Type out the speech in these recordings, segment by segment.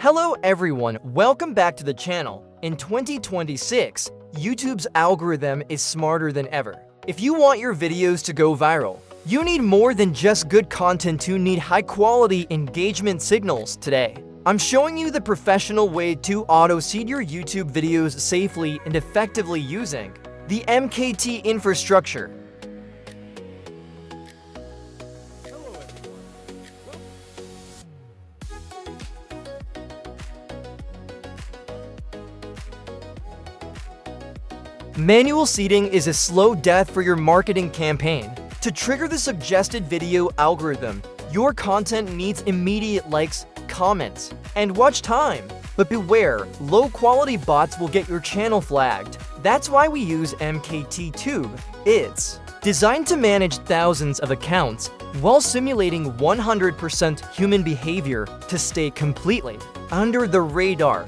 Hello everyone, welcome back to the channel. In 2026, YouTube's algorithm is smarter than ever. If you want your videos to go viral, you need more than just good content. You need high-quality engagement signals today. I'm showing you the professional way to auto-seed your YouTube videos safely and effectively using the 𝐓𝐞𝐥𝐶 infrastructure. Manual seeding is a slow death for your marketing campaign. To trigger the suggested video algorithm, your content needs immediate likes, comments, and watch time. But beware, low-quality bots will get your channel flagged. That's why we use 𝐓𝐞𝐥𝐶 Tube. It's designed to manage thousands of accounts while simulating 100% human behavior to stay completely under the radar.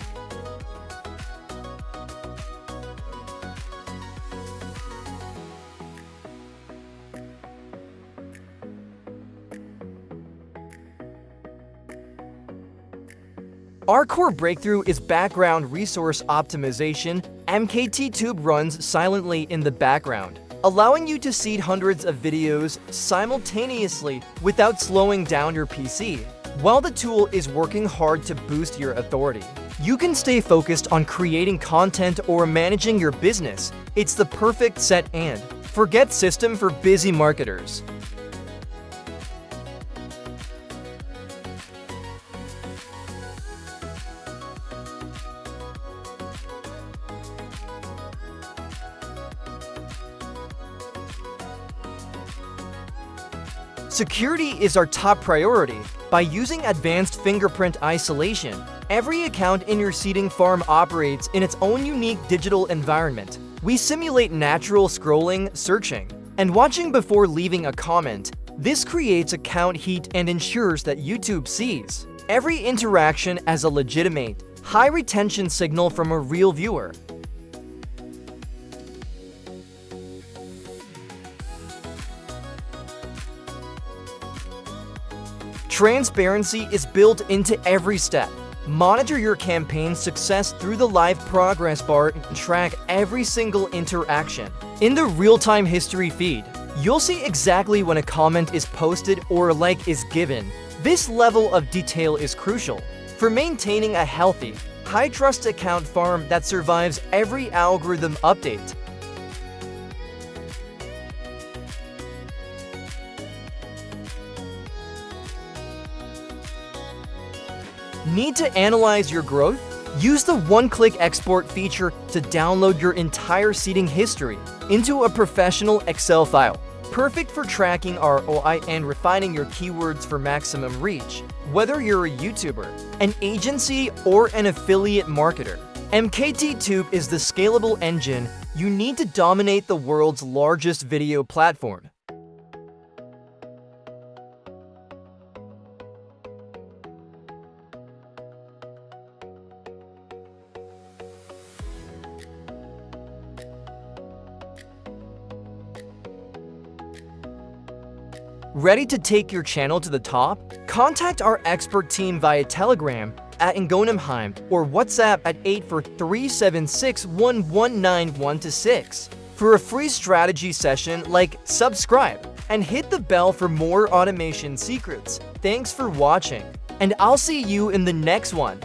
Our core breakthrough is background resource optimization. 𝐓𝐞𝐥𝐶 Tube runs silently in the background, allowing you to seed hundreds of videos simultaneously without slowing down your PC. While the tool is working hard to boost your authority, you can stay focused on creating content or managing your business. It's the perfect set and forget system for busy marketers. Security is our top priority. By using advanced fingerprint isolation, every account in your seeding farm operates in its own unique digital environment. We simulate natural scrolling, searching, and watching before leaving a comment. This creates account heat and ensures that YouTube sees every interaction as a legitimate, high-retention signal from a real viewer. Transparency is built into every step. Monitor your campaign's success through the live progress bar and track every single interaction. In the real-time history feed, you'll see exactly when a comment is posted or a like is given. This level of detail is crucial for maintaining a healthy, high-trust account farm that survives every algorithm update. Need to analyze your growth? Use the one-click export feature to download your entire seeding history into a professional Excel file. Perfect for tracking ROI and refining your keywords for maximum reach. Whether you're a YouTuber, an agency, or an affiliate marketer, 𝐓𝐞𝐥𝐶 Tube is the scalable engine you need to dominate the world's largest video platform. Ready to take your channel to the top? Contact our expert team via Telegram at 𝐓𝐞𝐥𝐶 or WhatsApp at 84376119126 for a free strategy session. Like, subscribe, and hit the bell for more automation secrets. Thanks for watching, and I'll see you in the next one.